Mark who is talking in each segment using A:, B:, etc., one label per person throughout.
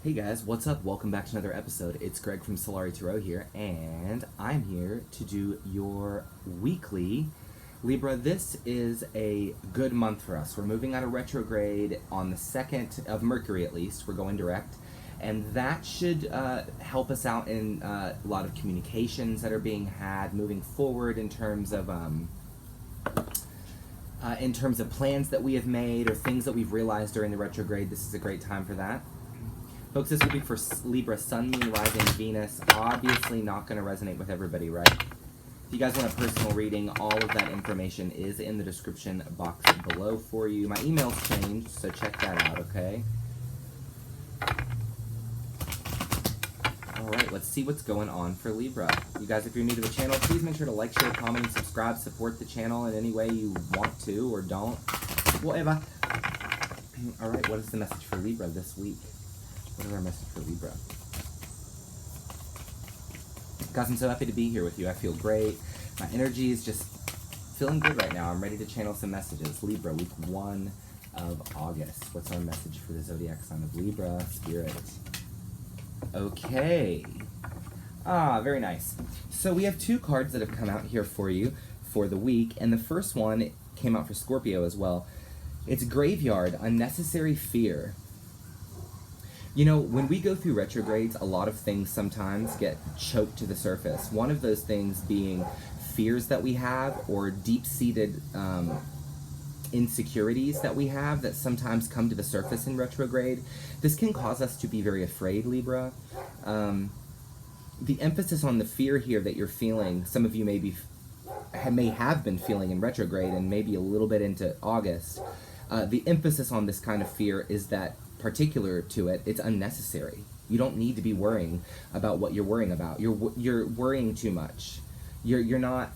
A: Hey guys, what's up? Welcome back to another episode. It's Greg from Solari Tarot here, and I'm here to do your weekly Libra. This is a good month for us. We're moving out of retrograde on the 2nd of Mercury, at least. We're going direct, and that should help us out in a lot of communications that are being had moving forward in terms of plans that we have made or things that we've realized during the retrograde. This is a great time for that. Folks, this will be for Libra, Sun, Moon, Rising, Venus. Obviously not going to resonate with everybody, right? If you guys want a personal reading, all of that information is in the description box below for you. My email's changed, so check that out, okay? Alright, let's see what's going on for Libra. You guys, if you're new to the channel, please make sure to like, share, comment, and subscribe. Support the channel in any way you want to or don't. Whatever. Alright, what is the message for Libra this week? What is our message for Libra? Guys, I'm so happy to be here with you. I feel great. My energy is just feeling good right now. I'm ready to channel some messages. Libra, week 1 of August. What's our message for the zodiac sign of Libra? Spirit. Okay. Very nice. So we have 2 cards that have come out here for you for the week, and the first one came out for Scorpio as well. It's Graveyard, Unnecessary Fear. You know, when we go through retrogrades, a lot of things sometimes get choked to the surface. One of those things being fears that we have or deep-seated insecurities that we have that sometimes come to the surface in retrograde. This can cause us to be very afraid, Libra. The emphasis on the fear here that you're feeling, some of you may have been feeling in retrograde and maybe a little bit into August. The emphasis on this kind of fear is that particular to it, it's unnecessary. You don't need to be worrying about what you're worrying about. You're worrying too much. You're not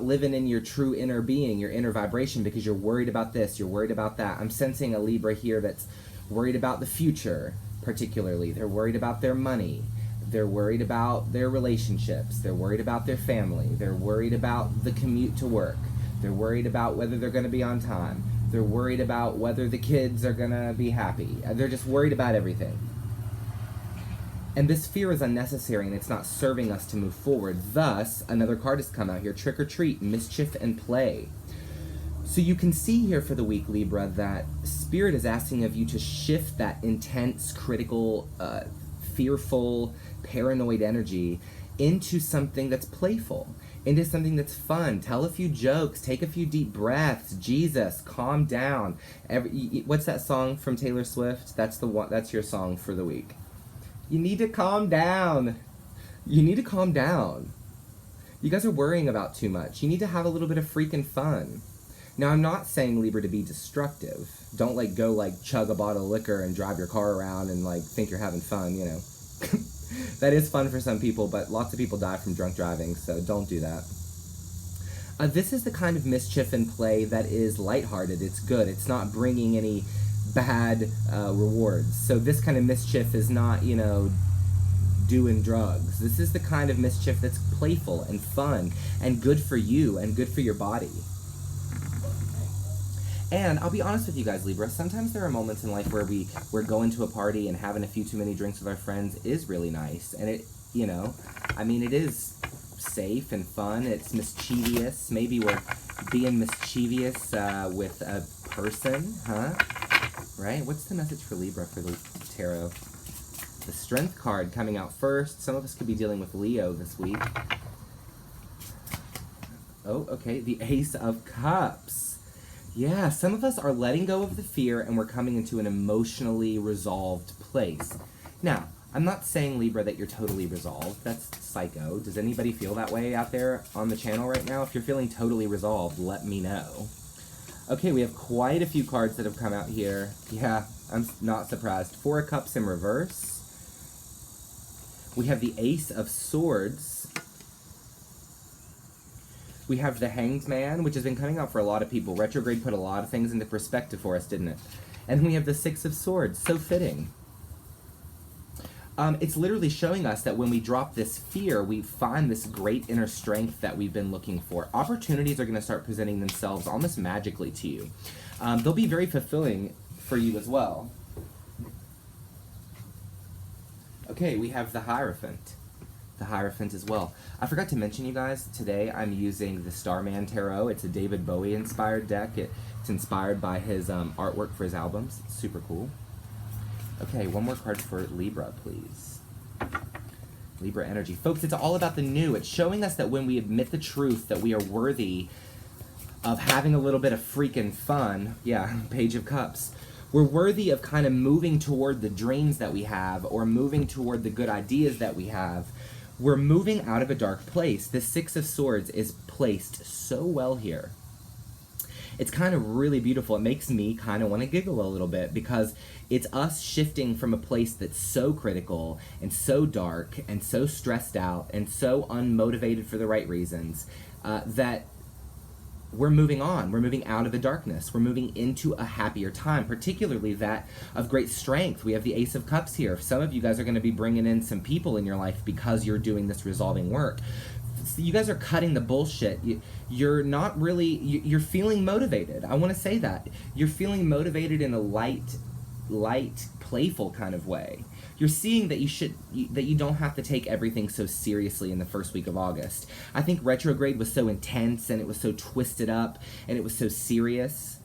A: living in your true inner being, your inner vibration, because you're worried about this, you're worried about that. I'm sensing a Libra here that's worried about the future, particularly. They're worried about their money. They're worried about their relationships. They're worried about their family. They're worried about the commute to work. They're worried about whether they're going to be on time. They're worried about whether the kids are going to be happy. They're just worried about everything. And this fear is unnecessary, and it's not serving us to move forward. Thus, another card has come out here, Trick or Treat, Mischief and Play. So you can see here for the week, Libra, that Spirit is asking of you to shift that intense, critical, fearful, paranoid energy into something that's playful, into something that's fun. Tell a few jokes, take a few deep breaths. Jesus, calm down. What's that song from Taylor Swift? That's the one. That's your song for the week. You need to calm down. You need to calm down. You guys are worrying about too much. You need to have a little bit of freaking fun. Now, I'm not saying, Libra, to be destructive. Don't go chug a bottle of liquor and drive your car around and think you're having fun, you know. That is fun for some people, but lots of people die from drunk driving, so don't do that. This is the kind of mischief and play that is lighthearted. It's good. It's not bringing any bad rewards. So this kind of mischief is not, you know, doing drugs. This is the kind of mischief that's playful and fun and good for you and good for your body. And I'll be honest with you guys, Libra, sometimes there are moments in life where we're going to a party and having a few too many drinks with our friends is really nice. And it, you know, I mean, it is safe and fun. It's mischievous. Maybe we're being mischievous with a person, huh? Right? What's the message for Libra for the tarot? The Strength card coming out first. Some of us could be dealing with Leo this week. Oh, okay. The Ace of Cups. Yeah, some of us are letting go of the fear and we're coming into an emotionally resolved place. Now, I'm not saying, Libra, that you're totally resolved. That's psycho. Does anybody feel that way out there on the channel right now? If you're feeling totally resolved, let me know. Okay, we have quite a few cards that have come out here. Yeah, I'm not surprised. 4 of Cups in reverse. We have the Ace of Swords. We have the Hanged Man, which has been coming out for a lot of people. Retrograde put a lot of things into perspective for us, didn't it? And we have the 6 of Swords. So fitting. It's literally showing us that when we drop this fear, we find this great inner strength that we've been looking for. Opportunities are going to start presenting themselves almost magically to you. They'll be very fulfilling for you as well. Okay, we have the Hierophant. The Hierophant as well. I forgot to mention, you guys, today I'm using the Starman Tarot. It's a David Bowie inspired deck. It's inspired by his artwork for his albums. It's super cool. Okay, one more card for Libra, please. Libra energy. Folks, it's all about the new. It's showing us that when we admit the truth, that we are worthy of having a little bit of freaking fun. Yeah, Page of Cups. We're worthy of kind of moving toward the dreams that we have, or moving toward the good ideas that we have. We're moving out of a dark place. The Six of Swords is placed so well here. It's kind of really beautiful. It makes me kind of want to giggle a little bit, because it's us shifting from a place that's so critical and so dark and so stressed out and so unmotivated for the right reasons, that we're moving on. We're moving out of the darkness. We're moving into a happier time, particularly that of great strength. We have the Ace of Cups here. Some of you guys are going to be bringing in some people in your life because you're doing this resolving work. So you guys are cutting the bullshit. You're not really, you're feeling motivated. I want to say that. You're feeling motivated in a light, playful kind of way. You're seeing that you don't have to take everything so seriously in the first week of August. I think retrograde was so intense, and it was so twisted up, and it was so serious.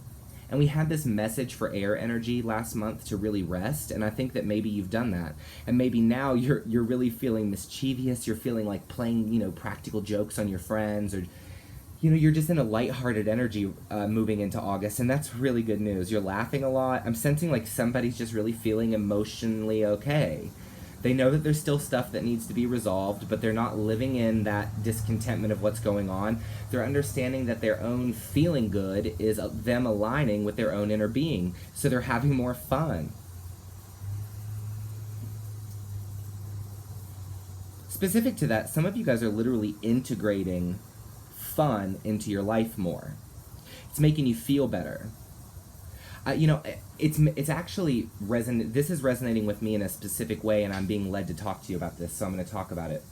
A: And we had this message for air energy last month to really rest, and I think that maybe you've done that. And maybe now you're really feeling mischievous, you're feeling like playing, practical jokes on your friends, or you're just in a lighthearted energy moving into August, and that's really good news. You're laughing a lot. I'm sensing like somebody's just really feeling emotionally okay. They know that there's still stuff that needs to be resolved, but they're not living in that discontentment of what's going on. They're understanding that their own feeling good is them aligning with their own inner being, so they're having more fun. Specific to that, some of you guys are literally integrating fun into your life more. It's making you feel better. It's actually this is resonating with me in a specific way, and I'm being led to talk to you about this, so I'm going to talk about it.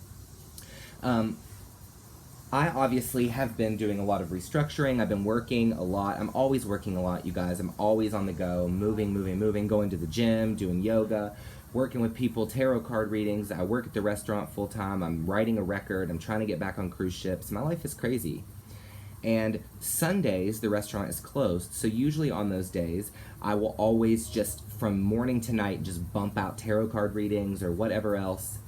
A: I obviously have been doing a lot of restructuring. I've been working a lot. I'm always working a lot, you guys. I'm always on the go, moving, going to the gym, doing yoga, working with people, tarot card readings. I work at the restaurant full time. I'm writing a record. I'm trying to get back on cruise ships. My life is crazy. And Sundays, the restaurant is closed. So usually on those days, I will always just from morning to night just bump out tarot card readings or whatever else.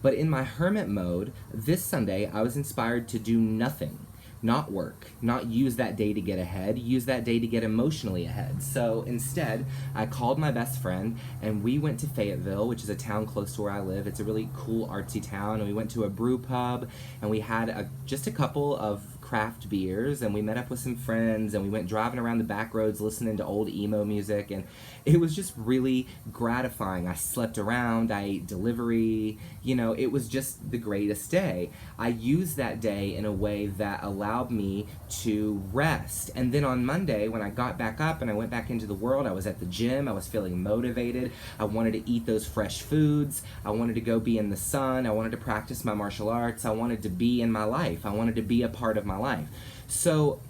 A: But in my hermit mode, this Sunday, I was inspired to do nothing. Not work, not use that day to get ahead, use that day to get emotionally ahead. So instead, I called my best friend, and we went to Fayetteville, which is a town close to where I live. It's a really cool, artsy town, and we went to a brew pub, and we had just a couple of craft beers, and we met up with some friends, and we went driving around the back roads listening to old emo music, and it was just really gratifying. I slept around, I ate delivery, it was just the greatest day. I used that day in a way that allowed me to rest. And then on Monday, when I got back up and I went back into the world, I was at the gym, I was feeling motivated, I wanted to eat those fresh foods, I wanted to go be in the sun, I wanted to practice my martial arts, I wanted to be in my life, I wanted to be a part of my life. So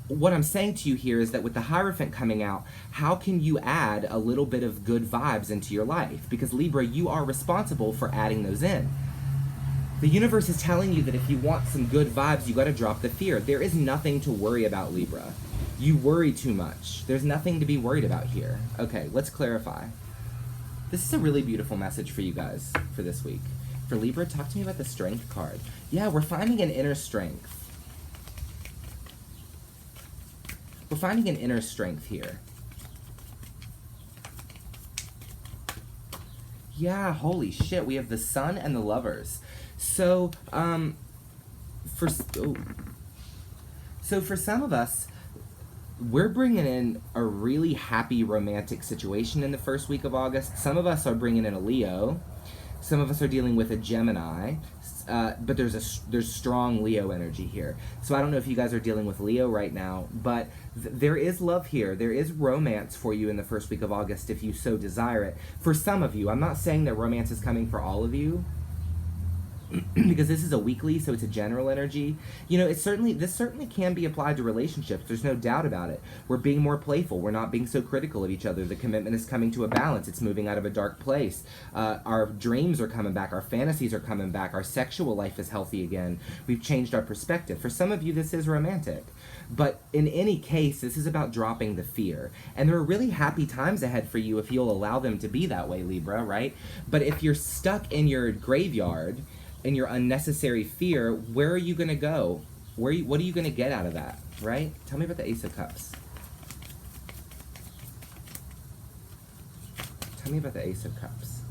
A: what I'm saying to you here is that with the Hierophant coming out, how can you add a little bit of good vibes into your life? Because Libra, you are responsible for adding those in. The universe is telling you that if you want some good vibes, you got to drop the fear. There is nothing to worry about, Libra. You worry too much. There's nothing to be worried about here. Okay, let's clarify. This is a really beautiful message for you guys for this week. For Libra, talk to me about the Strength card. Yeah, we're finding an inner strength. We're finding an inner strength here. Yeah, holy shit, we have the Sun and the Lovers. So, for some of us, we're bringing in a really happy romantic situation in the first week of August. Some of us are bringing in a Leo. Some of us are dealing with a Gemini. But there's strong Leo energy here. So I don't know if you guys are dealing with Leo right now, but there is love here. There is romance for you in the first week of August if you so desire it. For some of you, I'm not saying that romance is coming for all of you, because this is a weekly, so it's a general energy. You know, this certainly can be applied to relationships. There's no doubt about it. We're being more playful. We're not being so critical of each other. The commitment is coming to a balance. It's moving out of a dark place. Our dreams are coming back. Our fantasies are coming back. Our sexual life is healthy again. We've changed our perspective. For some of you, this is romantic. But in any case, this is about dropping the fear. And there are really happy times ahead for you if you'll allow them to be that way, Libra, right? But if you're stuck in your graveyard, in your unnecessary fear, where are you going to go? What are you going to get out of that, right? Tell me about the Ace of Cups. Tell me about the Ace of Cups.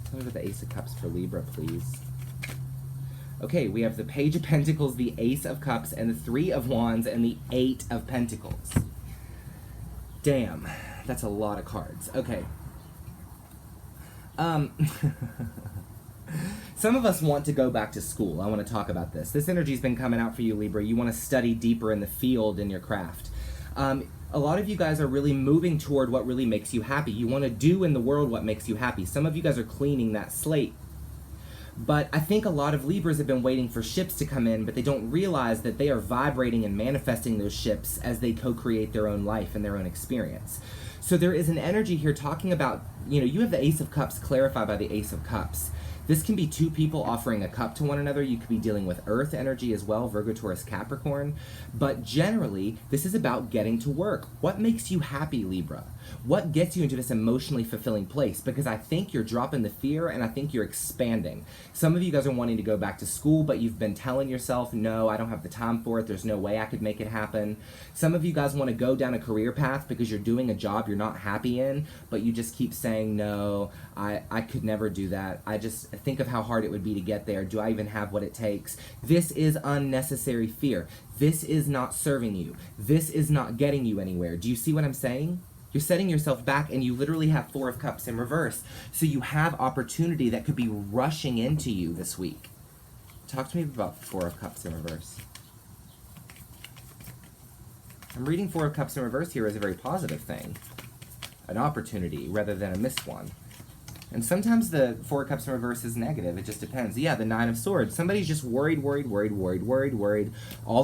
A: Tell me about the Ace of Cups for Libra, please. Okay, we have the Page of Pentacles, the Ace of Cups, and the Three of Wands, and the Eight of Pentacles. Damn, that's a lot of cards. Okay. Some of us want to go back to school. I want to talk about this. This energy's been coming out for you, Libra. You want to study deeper in the field in your craft. A lot of you guys are really moving toward what really makes you happy. You want to do in the world what makes you happy. Some of you guys are cleaning that slate. But I think a lot of Libras have been waiting for ships to come in, but they don't realize that they are vibrating and manifesting those ships as they co-create their own life and their own experience. So there is an energy here talking about, you know, you have the Ace of Cups clarified by the Ace of Cups. This can be two people offering a cup to one another. You could be dealing with earth energy as well, Virgo, Taurus, Capricorn. But generally, this is about getting to work. What makes you happy, Libra? What gets you into this emotionally fulfilling place? Because I think you're dropping the fear and I think you're expanding. Some of you guys are wanting to go back to school, but you've been telling yourself, no, I don't have the time for it. There's no way I could make it happen. Some of you guys want to go down a career path because you're doing a job you're not happy in, but you just keep saying, no, I could never do that. I just think of how hard it would be to get there. Do I even have what it takes? This is unnecessary fear. This is not serving you. This is not getting you anywhere. Do you see what I'm saying? You're setting yourself back and you literally have Four of Cups in reverse. So you have opportunity that could be rushing into you this week. Talk to me about Four of Cups in reverse. I'm reading Four of Cups in reverse here as a very positive thing. An opportunity rather than a missed one. And sometimes the Four of Cups in reverse is negative. It just depends. Yeah, the Nine of Swords. Somebody's just worried all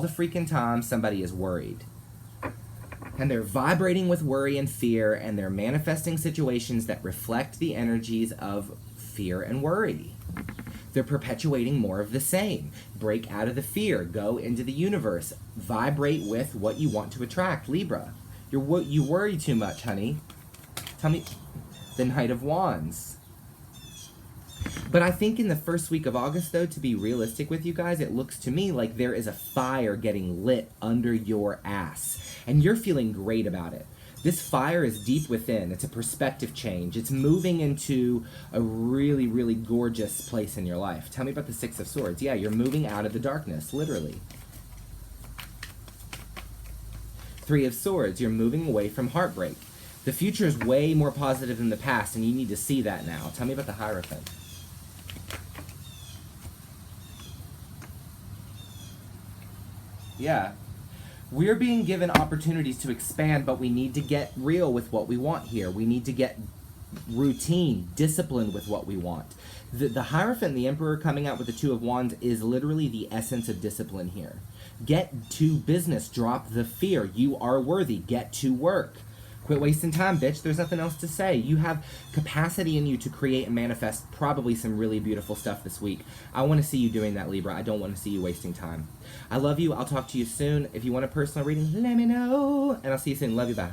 A: the freaking time. Somebody is worried. And they're vibrating with worry and fear, and they're manifesting situations that reflect the energies of fear and worry. They're perpetuating more of the same. Break out of the fear. Go into the universe. Vibrate with what you want to attract. Libra, you worry too much, honey. Tell me, the Knight of Wands. But I think in the first week of August, though, to be realistic with you guys, it looks to me like there is a fire getting lit under your ass. And you're feeling great about it. This fire is deep within. It's a perspective change. It's moving into a really, really gorgeous place in your life. Tell me about the Six of Swords. Yeah, you're moving out of the darkness, literally. Three of Swords. You're moving away from heartbreak. The future is way more positive than the past, and you need to see that now. Tell me about the Hierophant. Yeah. We're being given opportunities to expand, but we need to get real with what we want here. We need to get routine, disciplined with what we want. The Hierophant and the Emperor coming out with the Two of Wands is literally the essence of discipline here. Get to business. Drop the fear. You are worthy. Get to work. Quit wasting time, bitch. There's nothing else to say. You have capacity in you to create and manifest probably some really beautiful stuff this week. I want to see you doing that, Libra. I don't want to see you wasting time. I love you. I'll talk to you soon. If you want a personal reading, let me know. And I'll see you soon. Love you. Bye.